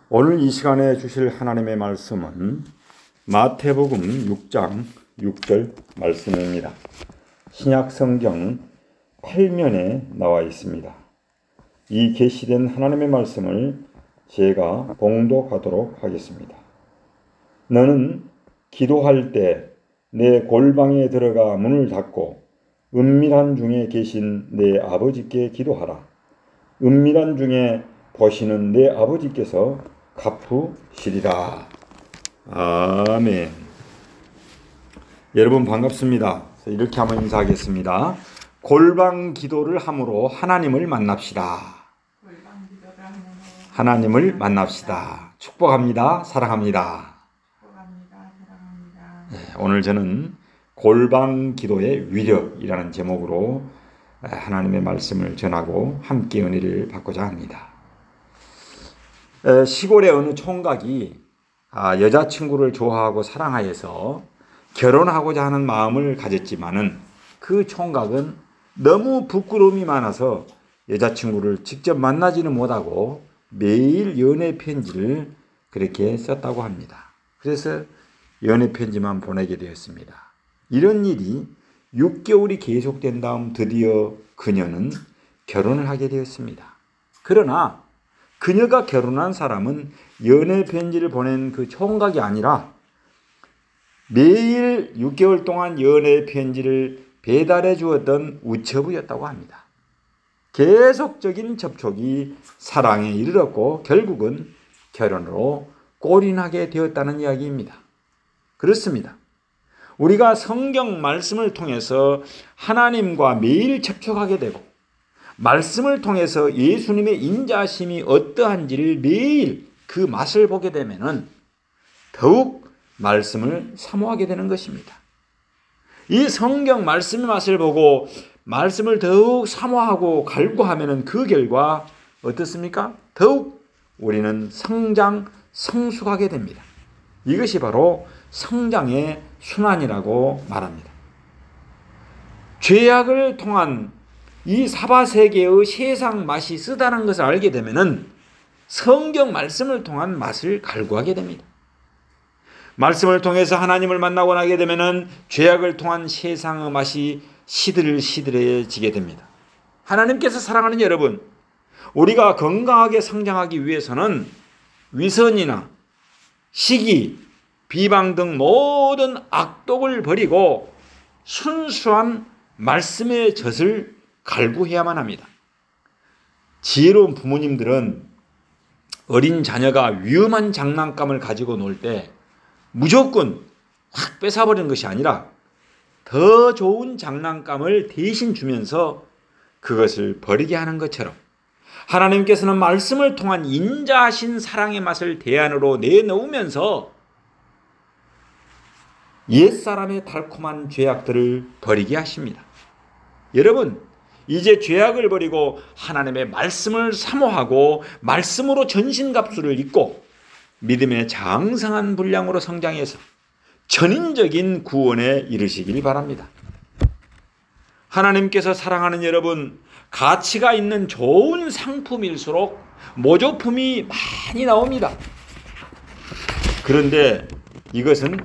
오늘 이 시간에 주실 하나님의 말씀은 마태복음 6장 6절 말씀입니다. 신약 성경 8면에 나와 있습니다. 이 계시된 하나님의 말씀을 제가 봉독하도록 하겠습니다. 너는 기도할 때 내 골방에 들어가 문을 닫고 은밀한 중에 계신 내 아버지께 기도하라. 은밀한 중에 보시는 내 아버지께서 갚으시리라. 아멘. 여러분 반갑습니다. 이렇게 한번 인사하겠습니다. 골방 기도를 함으로 하나님을 만납시다. 하나님을 만납시다. 축복합니다. 사랑합니다. 네, 오늘 저는 골방 기도의 위력이라는 제목으로 하나님의 말씀을 전하고 함께 은혜를 받고자 합니다. 시골의 어느 총각이 여자친구를 좋아하고 사랑하여서 결혼하고자 하는 마음을 가졌지만은 그 총각은 너무 부끄러움이 많아서 여자친구를 직접 만나지는 못하고 매일 연애 편지를 그렇게 썼다고 합니다. 그래서 연애 편지만 보내게 되었습니다. 이런 일이 6개월이 계속된 다음 드디어 그녀는 결혼을 하게 되었습니다. 그러나 그녀가 결혼한 사람은 연애 편지를 보낸 그 총각이 아니라 매일 6개월 동안 연애 편지를 배달해 주었던 우체부였다고 합니다. 계속적인 접촉이 사랑에 이르렀고 결국은 결혼으로 골인하게 되었다는 이야기입니다. 그렇습니다. 우리가 성경 말씀을 통해서 하나님과 매일 접촉하게 되고 말씀을 통해서 예수님의 인자하심이 어떠한지를 매일 그 맛을 보게 되면은 더욱 말씀을 사모하게 되는 것입니다. 이 성경 말씀의 맛을 보고 말씀을 더욱 사모하고 갈구하면은 그 결과 어떻습니까? 더욱 우리는 성장, 성숙하게 됩니다. 이것이 바로 성장의 순환이라고 말합니다. 죄악을 통한 이 사바세계의 세상 맛이 쓰다는 것을 알게 되면은 성경 말씀을 통한 맛을 갈구하게 됩니다. 말씀을 통해서 하나님을 만나고 나게 되면은 죄악을 통한 세상의 맛이 시들시들해지게 됩니다. 하나님께서 사랑하는 여러분, 우리가 건강하게 성장하기 위해서는 위선이나 시기, 비방 등 모든 악독을 버리고 순수한 말씀의 젖을 갈구해야만 합니다. 지혜로운 부모님들은 어린 자녀가 위험한 장난감을 가지고 놀 때 무조건 확 뺏어버리는 것이 아니라 더 좋은 장난감을 대신 주면서 그것을 버리게 하는 것처럼 하나님께서는 말씀을 통한 인자하신 사랑의 맛을 대안으로 내놓으면서 옛사람의 달콤한 죄악들을 버리게 하십니다. 여러분, 이제 죄악을 버리고 하나님의 말씀을 사모하고 말씀으로 전신갑주를 입고 믿음의 장성한 분량으로 성장해서 전인적인 구원에 이르시길 바랍니다. 하나님께서 사랑하는 여러분, 가치가 있는 좋은 상품일수록 모조품이 많이 나옵니다. 그런데 이것은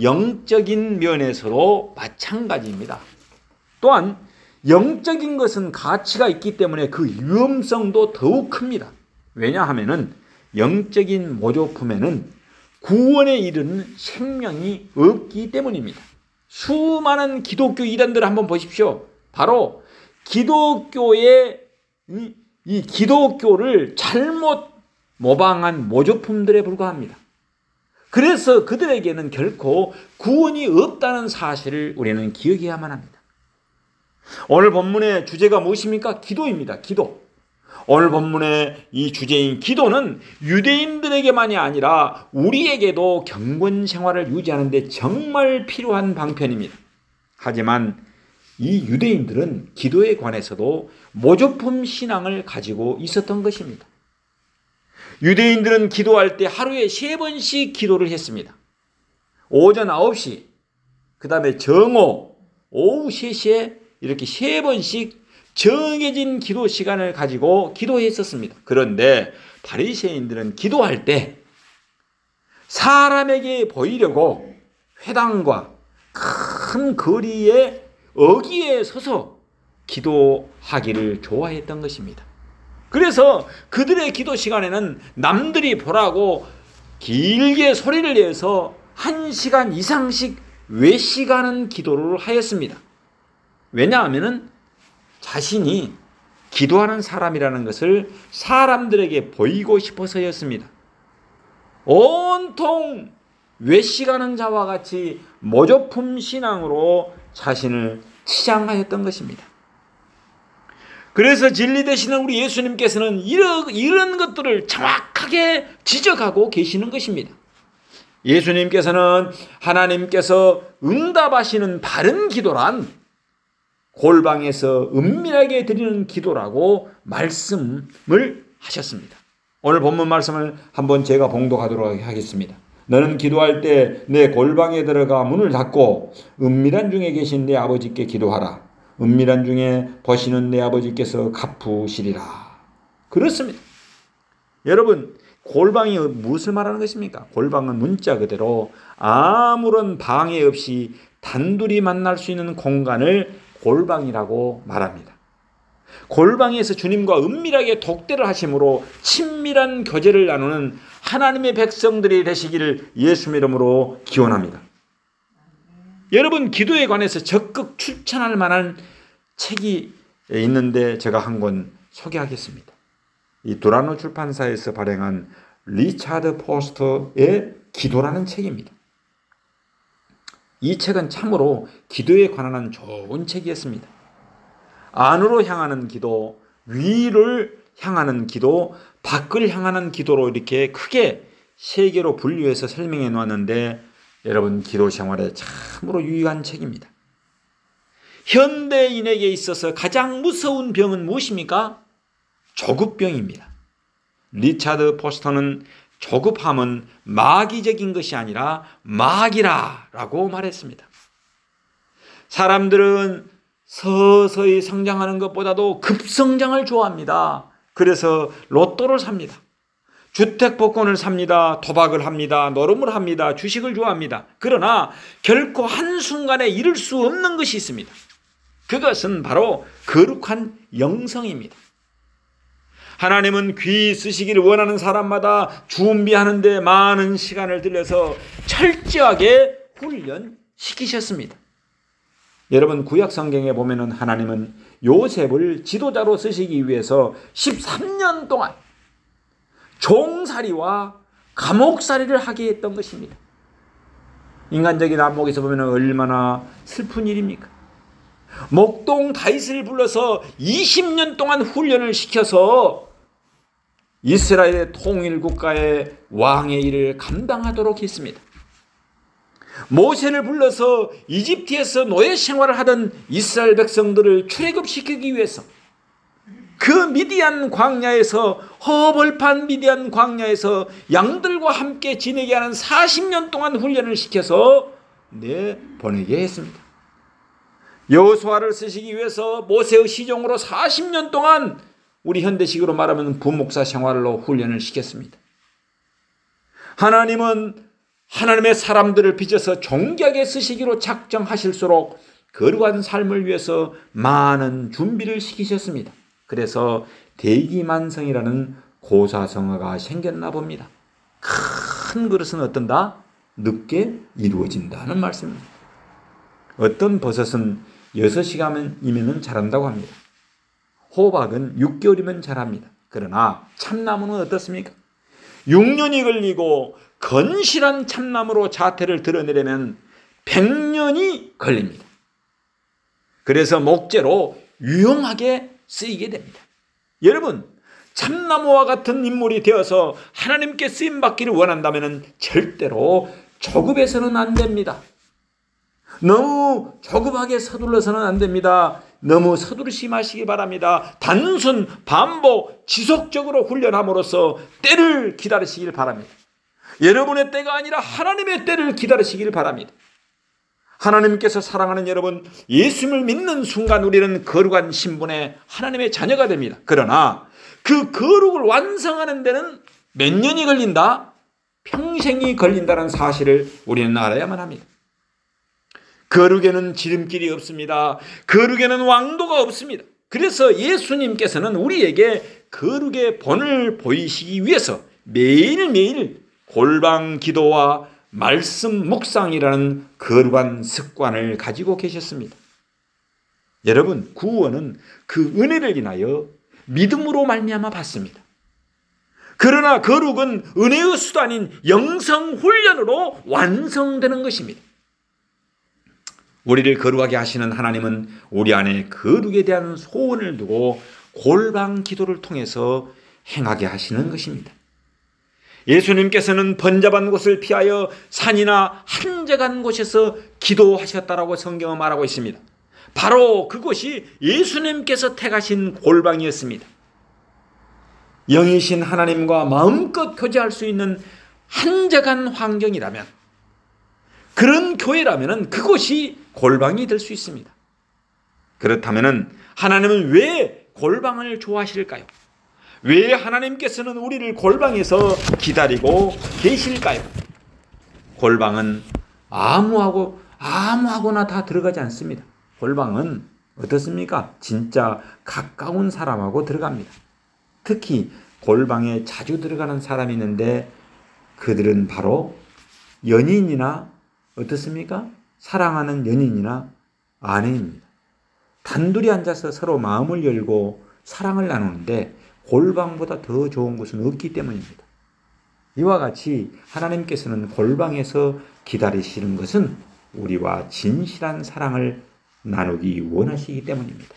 영적인 면에서도 마찬가지입니다. 또한 영적인 것은 가치가 있기 때문에 그 위험성도 더욱 큽니다. 왜냐하면은 영적인 모조품에는 구원에 이르는 생명이 없기 때문입니다. 수많은 기독교 이단들을 한번 보십시오. 바로 기독교의 이 기독교를 잘못 모방한 모조품들에 불과합니다. 그래서 그들에게는 결코 구원이 없다는 사실을 우리는 기억해야만 합니다. 오늘 본문의 주제가 무엇입니까? 기도입니다. 기도. 오늘 본문의 이 주제인 기도는 유대인들에게만이 아니라 우리에게도 경건 생활을 유지하는 데 정말 필요한 방편입니다. 하지만 이 유대인들은 기도에 관해서도 모조품 신앙을 가지고 있었던 것입니다. 유대인들은 기도할 때 하루에 3번씩 기도를 했습니다. 오전 9시, 그 다음에 정오, 오후 3시에 이렇게 3번씩 정해진 기도 시간을 가지고 기도했었습니다. 그런데 바리새인들은 기도할 때 사람에게 보이려고 회당과 큰 거리에 어귀에 서서 기도하기를 좋아했던 것입니다. 그래서 그들의 기도 시간에는 남들이 보라고 길게 소리를 내서 1시간 이상씩 외식하는 기도를 하였습니다. 왜냐하면 자신이 기도하는 사람이라는 것을 사람들에게 보이고 싶어서였습니다. 온통 외식하는 자와 같이 모조품 신앙으로 자신을 치장하였던 것입니다. 그래서 진리 되시는 우리 예수님께서는 이런 것들을 정확하게 지적하고 계시는 것입니다. 예수님께서는 하나님께서 응답하시는 바른 기도란 골방에서 은밀하게 드리는 기도라고 말씀을 하셨습니다. 오늘 본문 말씀을 한번 제가 봉독하도록 하겠습니다. 너는 기도할 때 내 골방에 들어가 문을 닫고 은밀한 중에 계신 내 아버지께 기도하라. 은밀한 중에 보시는 내 아버지께서 갚으시리라. 그렇습니다. 여러분, 골방이 무엇을 말하는 것입니까? 골방은 문자 그대로 아무런 방해 없이 단둘이 만날 수 있는 공간을 골방이라고 말합니다. 골방에서 주님과 은밀하게 독대를 하심으로 친밀한 교제를 나누는 하나님의 백성들이 되시기를 예수의 이름으로 기원합니다. 여러분, 기도에 관해서 적극 추천할 만한 책이 있는데 제가 한 권 소개하겠습니다. 이 두라노 출판사에서 발행한 리차드 포스터의 기도라는 책입니다. 이 책은 참으로 기도에 관한 좋은 책이었습니다. 안으로 향하는 기도, 위를 향하는 기도, 밖을 향하는 기도로 이렇게 크게 세 개로 분류해서 설명해 놓았는데 여러분, 기도 생활에 참으로 유익한 책입니다. 현대인에게 있어서 가장 무서운 병은 무엇입니까? 조급병입니다. 리차드 포스터는 조급함은 마귀적인 것이 아니라 마귀라라고 말했습니다. 사람들은 서서히 성장하는 것보다도 급성장을 좋아합니다. 그래서 로또를 삽니다. 주택복권을 삽니다. 도박을 합니다. 노름을 합니다. 주식을 좋아합니다. 그러나 결코 한순간에 이룰 수 없는 것이 있습니다. 그것은 바로 거룩한 영성입니다. 하나님은 귀 쓰시기를 원하는 사람마다 준비하는 데 많은 시간을 들여서 철저하게 훈련시키셨습니다. 여러분, 구약 성경에 보면은 하나님은 요셉을 지도자로 쓰시기 위해서 13년 동안 종살이와 감옥살이를 하게 했던 것입니다. 인간적인 안목에서 보면 얼마나 슬픈 일입니까? 목동 다윗을 불러서 20년 동안 훈련을 시켜서 이스라엘의 통일국가의 왕의 일을 감당하도록 했습니다. 모세를 불러서 이집트에서 노예 생활을 하던 이스라엘 백성들을 출애굽시키기 위해서 그 미디안 광야에서 허벌판 미디안 광야에서 양들과 함께 지내게 하는 40년 동안 훈련을 시켜서 보내게 했습니다. 여호수아를 쓰시기 위해서 모세의 시종으로 40년 동안 우리 현대식으로 말하면 부목사 생활로 훈련을 시켰습니다. 하나님은 하나님의 사람들을 빚어서 존귀하게 쓰시기로 작정하실수록 거룩한 삶을 위해서 많은 준비를 시키셨습니다. 그래서 대기만성이라는 고사성어가 생겼나 봅니다. 큰 그릇은 어떤다? 늦게 이루어진다는 말씀입니다. 어떤 버섯은 6시간이면 자란다고 합니다. 호박은 6개월이면 자랍니다. 그러나 참나무는 어떻습니까? 6년이 걸리고 건실한 참나무로 자태를 드러내려면 100년이 걸립니다. 그래서 목재로 유용하게 쓰이게 됩니다. 여러분, 참나무와 같은 인물이 되어서 하나님께 쓰임받기를 원한다면 절대로 조급해서는 안 됩니다. 너무 조급하게 서둘러서는 안 됩니다. 너무 서두르지 마시기 바랍니다. 단순, 반복, 지속적으로 훈련함으로써 때를 기다리시길 바랍니다. 여러분의 때가 아니라 하나님의 때를 기다리시길 바랍니다. 하나님께서 사랑하는 여러분, 예수님을 믿는 순간 우리는 거룩한 신분의 하나님의 자녀가 됩니다. 그러나 그 거룩을 완성하는 데는 몇 년이 걸린다? 평생이 걸린다는 사실을 우리는 알아야만 합니다. 거룩에는 지름길이 없습니다. 거룩에는 왕도가 없습니다. 그래서 예수님께서는 우리에게 거룩의 본을 보이시기 위해서 매일매일 골방 기도와 말씀 묵상이라는 거룩한 습관을 가지고 계셨습니다. 여러분, 구원은 그 은혜를 인하여 믿음으로 말미암아 받습니다. 그러나 거룩은 은혜의 수단인 영성 훈련으로 완성되는 것입니다. 우리를 거룩하게 하시는 하나님은 우리 안에 거룩에 대한 소원을 두고 골방 기도를 통해서 행하게 하시는 것입니다. 예수님께서는 번잡한 곳을 피하여 산이나 한적한 곳에서 기도하셨다라고 성경은 말하고 있습니다. 바로 그것이 예수님께서 택하신 골방이었습니다. 영이신 하나님과 마음껏 교제할 수 있는 한적한 환경이라면, 그런 교회라면 그것이 골방이 될 수 있습니다. 그렇다면 하나님은 왜 골방을 좋아하실까요? 왜 하나님께서는 우리를 골방에서 기다리고 계실까요? 골방은 아무하고나 다 들어가지 않습니다. 골방은 어떻습니까? 진짜 가까운 사람하고 들어갑니다. 특히 골방에 자주 들어가는 사람이 있는데 그들은 바로 연인이나 어떻습니까? 사랑하는 연인이나 아내입니다. 단둘이 앉아서 서로 마음을 열고 사랑을 나누는데 골방보다 더 좋은 곳은 없기 때문입니다. 이와 같이 하나님께서는 골방에서 기다리시는 것은 우리와 진실한 사랑을 나누기 원하시기 때문입니다.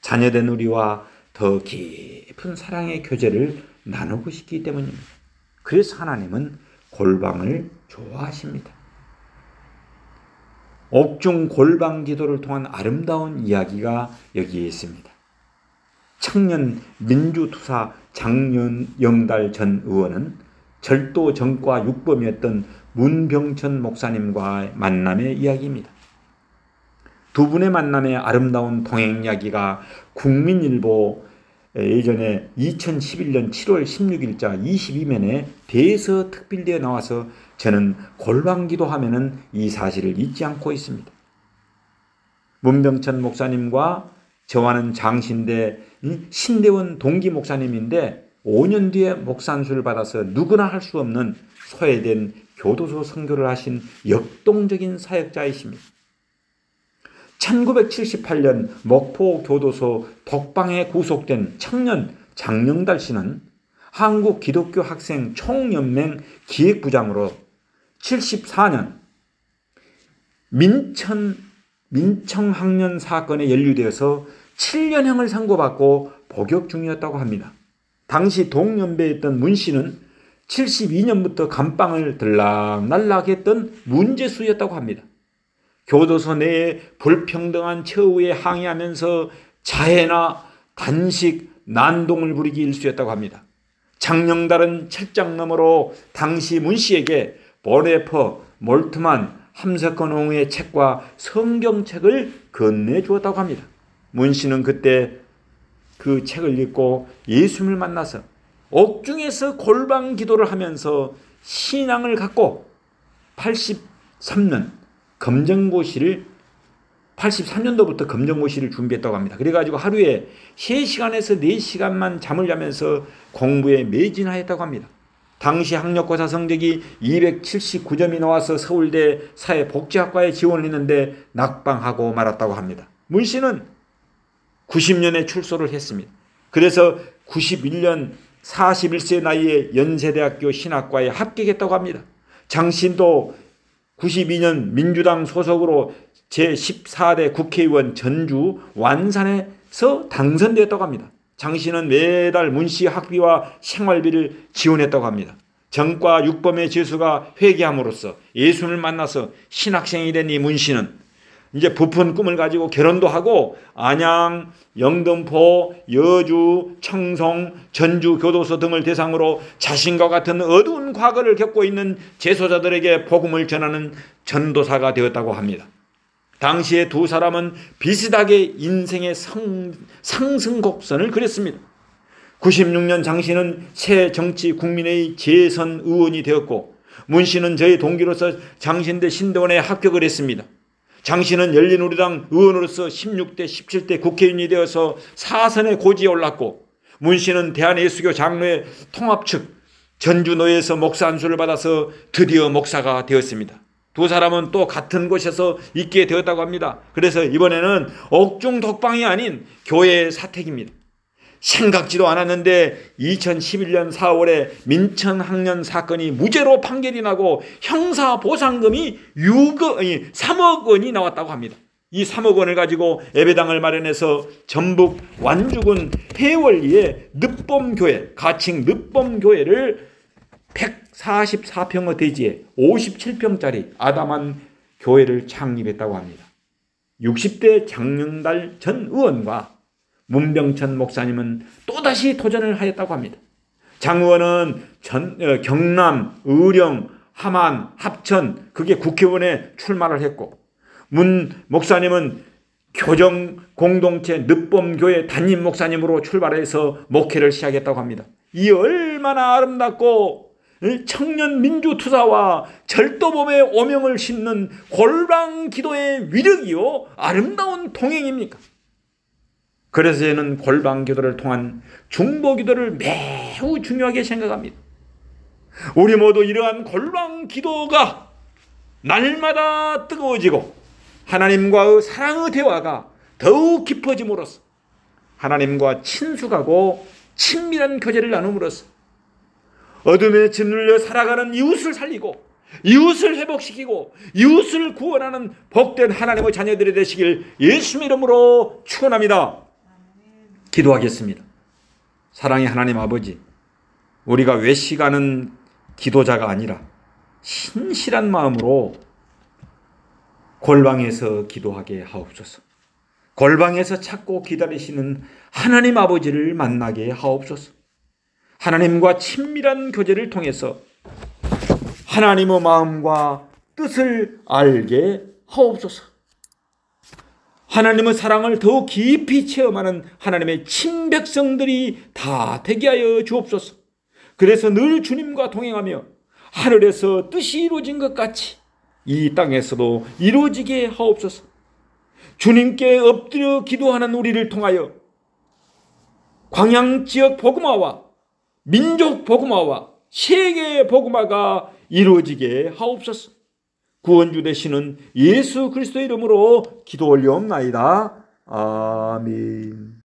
자녀된 우리와 더 깊은 사랑의 교제를 나누고 싶기 때문입니다. 그래서 하나님은 골방을 좋아하십니다. 옥중 골방 기도를 통한 아름다운 이야기가 여기에 있습니다. 청년 민주투사 장영달 전 의원은 절도 전과 육범이었던 문병천 목사님과의 만남의 이야기입니다. 두 분의 만남의 아름다운 동행 이야기가 국민일보 예전에 2011년 7월 16일자 22면에 대서 특필되어 나와서 저는 골방기도 하면은 이 사실을 잊지 않고 있습니다. 문병천 목사님과 저와는 장신대 신대원 동기 목사님인데 5년 뒤에 목산수를 받아서 누구나 할 수 없는 소외된 교도소 선교를 하신 역동적인 사역자이십니다. 1978년 목포 교도소 독방에 구속된 청년 장영달 씨는 한국 기독교 학생 총연맹 기획부장으로 74년 민청학년 사건에 연루되어서 7년형을 선고받고 복역 중이었다고 합니다. 당시 동년배였던 문 씨는 72년부터 감방을 들락날락 했던 문제수였다고 합니다. 교도소 내에 불평등한 처우에 항의하면서 자해나 단식, 난동을 부리기 일쑤였다고 합니다. 장영달은 철장 너머로 당시 문 씨에게 보네퍼, 몰트만, 함석헌 옹의 책과 성경책을 건네주었다고 합니다. 문 씨는 그때 그 책을 읽고 예수님을 만나서 옥중에서 골방 기도를 하면서 신앙을 갖고 83년 검정고시를 83년도부터 검정고시를 준비했다고 합니다. 그래가지고 하루에 3시간에서 4시간만 잠을 자면서 공부에 매진하였다고 합니다. 당시 학력고사 성적이 279점이 나와서 서울대 사회복지학과에 지원을 했는데 낙방하고 말았다고 합니다. 문 씨는 90년에 출소를 했습니다. 그래서 91년 41세 나이에 연세대학교 신학과에 합격했다고 합니다. 장 씨도 92년 민주당 소속으로 제14대 국회의원 전주 완산에서 당선되었다고 합니다. 장 씨는 매달 문 씨 학비와 생활비를 지원했다고 합니다. 전과 육범의 죄수가 회개함으로써 예수를 만나서 신학생이 된 이 문 씨는 이제 부푼 꿈을 가지고 결혼도 하고 안양, 영등포, 여주, 청송, 전주 교도소 등을 대상으로 자신과 같은 어두운 과거를 겪고 있는 재소자들에게 복음을 전하는 전도사가 되었다고 합니다. 당시에 두 사람은 비슷하게 인생의 상승곡선을 그렸습니다. 96년 장 씨는 새정치국민회의 재선 의원이 되었고, 문 씨는 저희 동기로서 장신대 신대원에 합격을 했습니다. 장 씨는 열린우리당 의원으로서 16대 17대 국회의원이 되어서 사선의 고지에 올랐고, 문 씨는 대한예수교 장로회 통합 측 전주노회에서 목사 안수를 받아서 드디어 목사가 되었습니다. 두 사람은 또 같은 곳에서 있게 되었다고 합니다. 그래서 이번에는 옥중 독방이 아닌 교회의 사택입니다. 생각지도 않았는데 2011년 4월에 민천학년 사건이 무죄로 판결이 나고 형사보상금이 3억 원이 나왔다고 합니다. 이 3억 원을 가지고 예배당을 마련해서 전북 완주군 해월리의 늑범교회, 가칭 늑범교회를 144평의 대지에 57평짜리 아담한 교회를 창립했다고 합니다. 60대 장영달 전 의원과 문병천 목사님은 또다시 도전을 하였다고 합니다. 장 의원은 경남, 의령, 함안, 합천 그게 국회의원에 출마를 했고, 문 목사님은 교정 공동체 늑범교회 담임 목사님으로 출발해서 목회를 시작했다고 합니다. 이 얼마나 아름답고 청년 민주투사와 절도범의 오명을 심는 골방기도의 위력이요 아름다운 동행입니까? 그래서 저는 골방기도를 통한 중보기도를 매우 중요하게 생각합니다. 우리 모두 이러한 골방기도가 날마다 뜨거워지고 하나님과의 사랑의 대화가 더욱 깊어짐으로써 하나님과 친숙하고 친밀한 교제를 나눔으로써 어둠에 짓눌려 살아가는 이웃을 살리고 이웃을 회복시키고 이웃을 구원하는 복된 하나님의 자녀들이 되시길 예수님의 이름으로 축원합니다. 기도하겠습니다. 사랑의 하나님 아버지, 우리가 외식하는 기도자가 아니라 신실한 마음으로 골방에서 기도하게 하옵소서. 골방에서 찾고 기다리시는 하나님 아버지를 만나게 하옵소서. 하나님과 친밀한 교제를 통해서 하나님의 마음과 뜻을 알게 하옵소서. 하나님의 사랑을 더욱 깊이 체험하는 하나님의 친백성들이 다 되게 하여 주옵소서. 그래서 늘 주님과 동행하며 하늘에서 뜻이 이루어진 것 같이 이 땅에서도 이루어지게 하옵소서. 주님께 엎드려 기도하는 우리를 통하여 광양지역 복음화와 민족 복음화와 세계 복음화가 이루어지게 하옵소서. 구원주 되시는 예수 그리스도의 이름으로 기도 올려옵나이다. 아멘.